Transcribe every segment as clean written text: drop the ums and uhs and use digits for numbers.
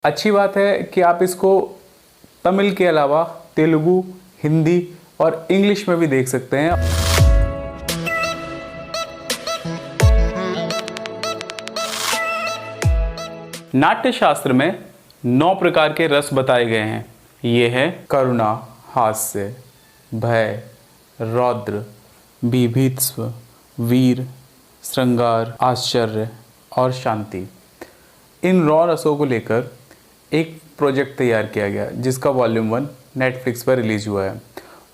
अच्छी बात है कि आप इसको तमिल के अलावा तेलुगु, हिंदी और इंग्लिश में भी देख सकते हैं। नाट्य शास्त्र में 9 प्रकार के रस बताए गए हैं। ये है करुणा, हास्य, भय, रौद्र, बीभत्स, वीर, श्रृंगार, आश्चर्य और शांति। इन 9 रसों को लेकर एक प्रोजेक्ट तैयार किया गया जिसका वॉल्यूम 1 नेटफ्लिक्स पर रिलीज हुआ है।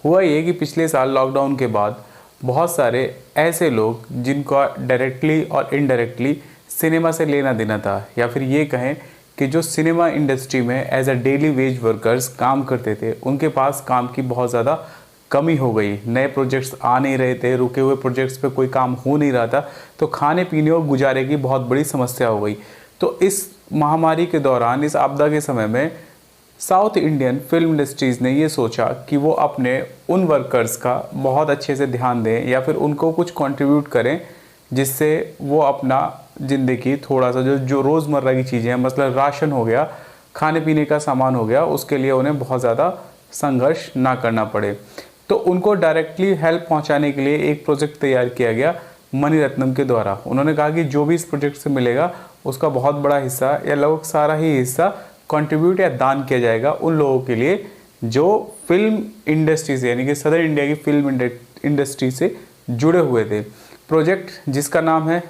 हुआ ये कि पिछले साल लॉकडाउन के बाद बहुत सारे ऐसे लोग जिनका डायरेक्टली और इनडायरेक्टली सिनेमा से लेना देना था, या फिर ये कहें कि जो सिनेमा इंडस्ट्री में as a daily wage workers काम करते थे, उनके पास काम की बहुत ज़्यादा कमी हो गई। नए प्रोजेक्ट्स आ नहीं रहे थे, रुके हुए प्रोजेक्ट्स पे कोई काम हो नहीं रहा था, तो खाने पीने और गुजारे की बहुत बड़ी समस्या हो गई। तो इस महामारी के दौरान, इस आपदा के समय में साउथ इंडियन फिल्म इंडस्ट्रीज़ ने ये सोचा कि वो अपने उन वर्कर्स का बहुत अच्छे से ध्यान दें या फिर उनको कुछ कंट्रीब्यूट करें, जिससे वो अपना ज़िंदगी थोड़ा सा जो रोज़मर्रा की चीज़ें हैं, मतलब राशन हो गया, खाने पीने का सामान हो गया, उसके लिए उन्हें बहुत ज़्यादा संघर्ष ना करना पड़े। तो उनको डायरेक्टली हेल्प पहुंचाने के लिए एक प्रोजेक्ट तैयार किया गया मणिरत्नम के द्वारा। उन्होंने कहा कि जो भी इस प्रोजेक्ट से मिलेगा उसका बहुत बड़ा हिस्सा या लगभग सारा ही हिस्सा कंट्रीब्यूट या दान किया जाएगा उन लोगों के लिए जो फिल्म इंडस्ट्री से, यानी कि सदर इंडिया की फिल्म इंडस्ट्री से जुड़े हुए थे। प्रोजेक्ट जिसका नाम है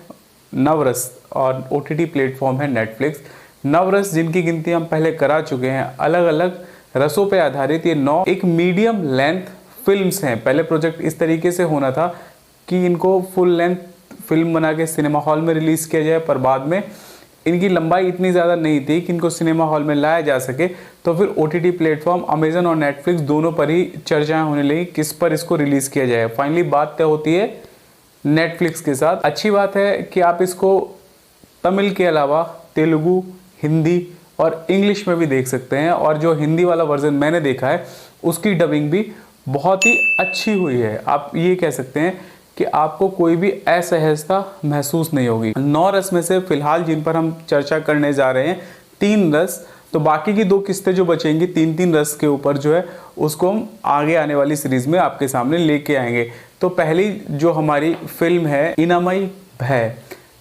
नवरस और OTT प्लेटफॉर्म है नेटफ्लिक्स। नवरस जिनकी गिनती हम पहले करा चुके हैं, अलग अलग रसों पे आधारित ये 9 एक मीडियम लेंथ फिल्म्स हैं। पहले प्रोजेक्ट इस तरीके से होना था कि इनको फुल लेंथ फिल्म बना के सिनेमा हॉल में रिलीज़ किया जाए, पर बाद में इनकी लंबाई इतनी ज़्यादा नहीं थी कि इनको सिनेमा हॉल में लाया जा सके। तो फिर OTT प्लेटफॉर्म अमेजन और नेटफ्लिक्स दोनों पर ही चर्चाएं होने लगी किस पर इसको रिलीज़ किया जाए। फाइनली बात तय होती है नेटफ्लिक्स के साथ। अच्छी बात है कि आप इसको तमिल के अलावा तेलुगु, हिंदी और इंग्लिश में भी देख सकते हैं, और जो हिंदी वाला वर्जन मैंने देखा है उसकी डबिंग भी बहुत ही अच्छी हुई है। आप ये कह सकते हैं कि आपको कोई भी असहजता महसूस नहीं होगी। 9 रस में से फिलहाल जिन पर हम चर्चा करने जा रहे हैं 3 रस, तो बाकी की 2 किस्तें जो बचेंगी 3-3 रस के ऊपर जो है उसको हम आगे आने वाली सीरीज में आपके सामने लेके आएंगे। तो पहली जो हमारी फिल्म है इनामई भय।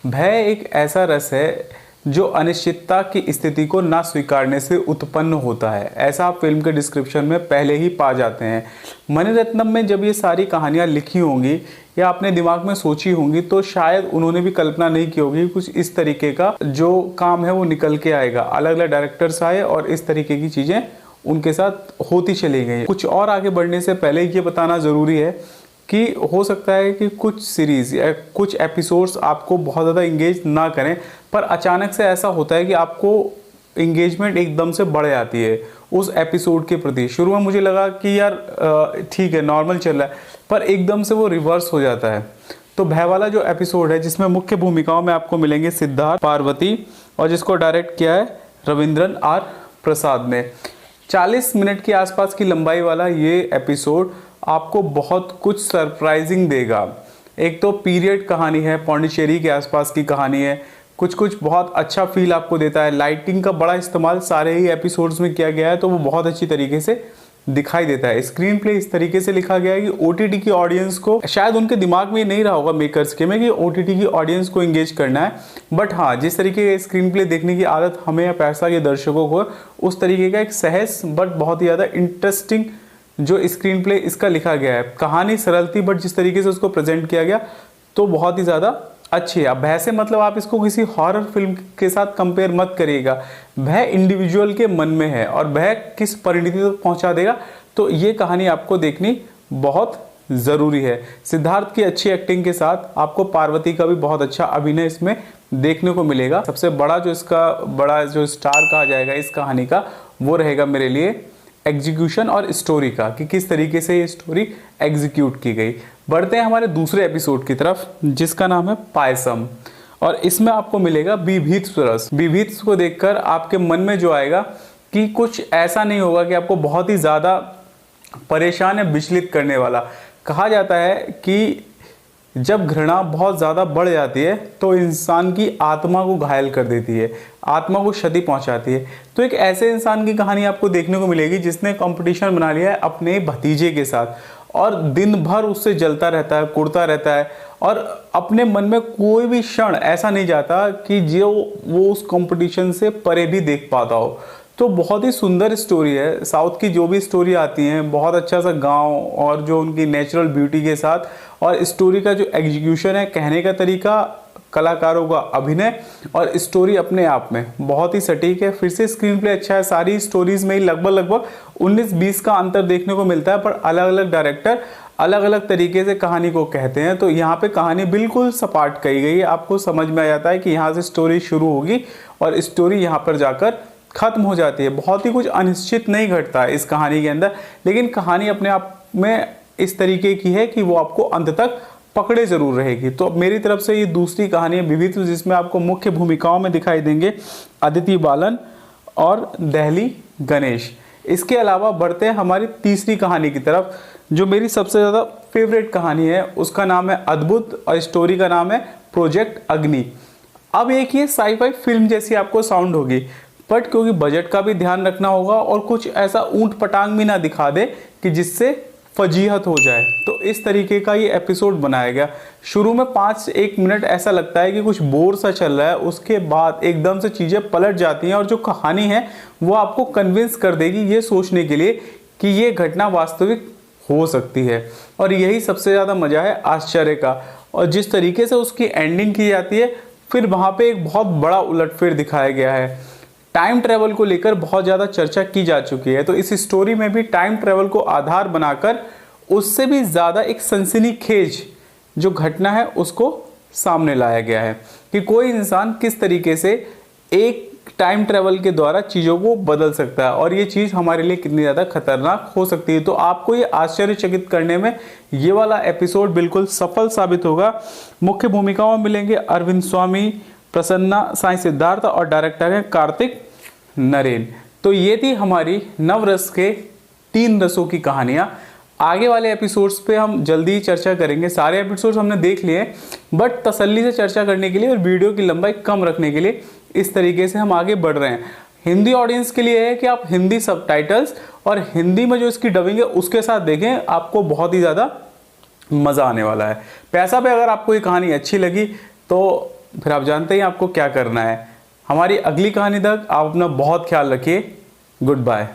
भय एक ऐसा रस है जो अनिश्चितता की स्थिति को ना स्वीकारने से उत्पन्न होता है, ऐसा आप फिल्म के डिस्क्रिप्शन में पहले ही पा जाते हैं। मणिरत्नम में जब ये सारी कहानियाँ लिखी होंगी या अपने दिमाग में सोची होंगी, तो शायद उन्होंने भी कल्पना नहीं की होगी कुछ इस तरीके का जो काम है वो निकल के आएगा। अलग अलग डायरेक्टर्स आए और इस तरीके की चीज़ें उनके साथ होती चली गई। कुछ और आगे बढ़ने से पहले ये बताना ज़रूरी है कि हो सकता है कि कुछ सीरीज़ या कुछ एपिसोड्स आपको बहुत ज़्यादा इंगेज ना करें, पर अचानक से ऐसा होता है कि आपको इंगेजमेंट एकदम से बढ़ जाती है उस एपिसोड के प्रति। शुरू में मुझे लगा कि यार ठीक है, नॉर्मल चल रहा है, पर एकदम से वो रिवर्स हो जाता है। तो भय वाला जो एपिसोड है जिसमें मुख्य भूमिकाओं में आपको मिलेंगे सिद्धार्थ, पार्वती, और जिसको डायरेक्ट किया है रविंद्रन आर प्रसाद ने। 40 मिनट के आसपास की लंबाई वाला ये एपिसोड आपको बहुत कुछ सरप्राइजिंग देगा। एक तो पीरियड कहानी है, पौंडीचेरी के आसपास की कहानी है, कुछ कुछ बहुत अच्छा फील आपको देता है। लाइटिंग का बड़ा इस्तेमाल सारे ही एपिसोड्स में किया गया है, तो वो बहुत अच्छी तरीके से दिखाई देता है। स्क्रीन प्ले इस तरीके से लिखा गया है कि OTT की ऑडियंस को, शायद उनके दिमाग में ये नहीं रहा होगा मेकर्स के में कि OTT की ऑडियंस को एंगेज करना है, बट हाँ, जिस तरीके का स्क्रीन प्ले देखने की आदत हमें या पैसा के दर्शकों को, उस तरीके का एक सहज बट बहुत ही ज़्यादा इंटरेस्टिंग जो स्क्रीन प्ले इसका लिखा गया है। कहानी सरल थी, बट जिस तरीके से उसको प्रेजेंट किया गया तो बहुत ही ज़्यादा अच्छी है। अब भय से मतलब आप इसको किसी हॉरर फिल्म के साथ कंपेयर मत करिएगा। भय इंडिविजुअल के मन में है और भय किस परिणति तक पहुंचा देगा, तो ये कहानी आपको देखनी बहुत ज़रूरी है। सिद्धार्थ की अच्छी एक्टिंग के साथ आपको पार्वती का भी बहुत अच्छा अभिनय इसमें देखने को मिलेगा। सबसे बड़ा जो इसका बड़ा जो स्टार कहा जाएगा इस कहानी का, वो रहेगा मेरे लिए एग्जीक्यूशन और स्टोरी का, कि किस तरीके से ये स्टोरी एग्जीक्यूट की गई। बढ़ते हैं हमारे दूसरे एपिसोड की तरफ जिसका नाम है पायसम, और इसमें आपको मिलेगा बीभत्स रस। बीभत्स को देखकर आपके मन में जो आएगा कि कुछ ऐसा नहीं होगा कि आपको बहुत ही ज़्यादा परेशान या विचलित करने वाला। कहा जाता है कि जब घृणा बहुत ज़्यादा बढ़ जाती है तो इंसान की आत्मा को घायल कर देती है, आत्मा को क्षति पहुंचाती है। तो एक ऐसे इंसान की कहानी आपको देखने को मिलेगी जिसने कंपटीशन बना लिया है अपने भतीजे के साथ और दिन भर उससे जलता रहता है, कुड़ता रहता है और अपने मन में कोई भी क्षण ऐसा नहीं जाता कि जो वो उस कंपटीशन से परे भी देख पाता हो। तो बहुत ही सुंदर स्टोरी है। साउथ की जो भी स्टोरी आती हैं, बहुत अच्छा सा गांव और जो उनकी नेचुरल ब्यूटी के साथ, और स्टोरी का जो एग्जीक्यूशन है, कहने का तरीका, कलाकारों का अभिनय और स्टोरी अपने आप में बहुत ही सटीक है। फिर से स्क्रीन प्ले अच्छा है। सारी स्टोरीज में ही लगभग 19-20 का अंतर देखने को मिलता है, पर अलग अलग डायरेक्टर अलग अलग तरीके से कहानी को कहते हैं। तो यहाँ पे कहानी बिल्कुल सपाट कही गई है। आपको समझ में आ जाता है कि यहाँ से स्टोरी शुरू होगी और स्टोरी यहाँ पर जाकर खत्म हो जाती है। बहुत ही कुछ अनिश्चित नहीं घटता है इस कहानी के अंदर, लेकिन कहानी अपने आप में इस तरीके की है कि वो आपको अंत तक पकड़े जरूर रहेगी। तो मेरी तरफ से ये दूसरी कहानी है विविध, जिसमें आपको मुख्य भूमिकाओं में दिखाई देंगे अदिति बालन और दहली गणेश। इसके अलावा बढ़ते हैं हमारी तीसरी कहानी की तरफ, जो मेरी सबसे ज़्यादा फेवरेट कहानी है। उसका नाम है अद्भुत और स्टोरी का नाम है प्रोजेक्ट अग्नि। अब एक ये साई-फाई फिल्म जैसी आपको साउंड होगी, बट क्योंकि बजट का भी ध्यान रखना होगा और कुछ ऐसा ऊंट पटांग भी ना दिखा दे कि जिससे फजीहत हो जाए, तो इस तरीके का ये एपिसोड बनाया गया। शुरू में 5-1 मिनट ऐसा लगता है कि कुछ बोर सा चल रहा है, उसके बाद एकदम से चीज़ें पलट जाती हैं और जो कहानी है वो आपको कन्विंस कर देगी ये सोचने के लिए कि ये घटना वास्तविक हो सकती है। और यही सबसे ज़्यादा मज़ा है आश्चर्य का। और जिस तरीके से उसकी एंडिंग की जाती है, फिर वहाँ पे एक बहुत बड़ा उलटफेर दिखाया गया है। टाइम ट्रेवल को लेकर बहुत ज़्यादा चर्चा की जा चुकी है, तो इस स्टोरी में भी टाइम ट्रेवल को आधार बनाकर उससे भी ज़्यादा एक सनसनीखेज जो घटना है उसको सामने लाया गया है कि कोई इंसान किस तरीके से एक टाइम ट्रेवल के द्वारा चीज़ों को बदल सकता है और ये चीज़ हमारे लिए कितनी ज़्यादा खतरनाक हो सकती है। तो आपको ये आश्चर्यचकित करने में ये वाला एपिसोड बिल्कुल सफल साबित होगा। मुख्य भूमिकाओं में मिलेंगे अरविंद स्वामी, प्रसन्ना, साई सिद्धार्थ और डायरेक्टर है कार्तिक नरेन। तो ये थी हमारी नवरस के 3 रसों की कहानियाँ। आगे वाले एपिसोड्स पे हम जल्दी ही चर्चा करेंगे। सारे एपिसोड्स हमने देख लिए, बट तसल्ली से चर्चा करने के लिए और वीडियो की लंबाई कम रखने के लिए इस तरीके से हम आगे बढ़ रहे हैं। हिंदी ऑडियंस के लिए है कि आप हिंदी सबटाइटल्स और हिंदी में जो इसकी डबिंग है उसके साथ देखें, आपको बहुत ही ज़्यादा मज़ा आने वाला है। पैसा पे अगर आपको ये कहानी अच्छी लगी तो फिर आप जानते हैं आपको क्या करना है। हमारी अगली कहानी तक आप अपना बहुत ख्याल रखिए। Good bye.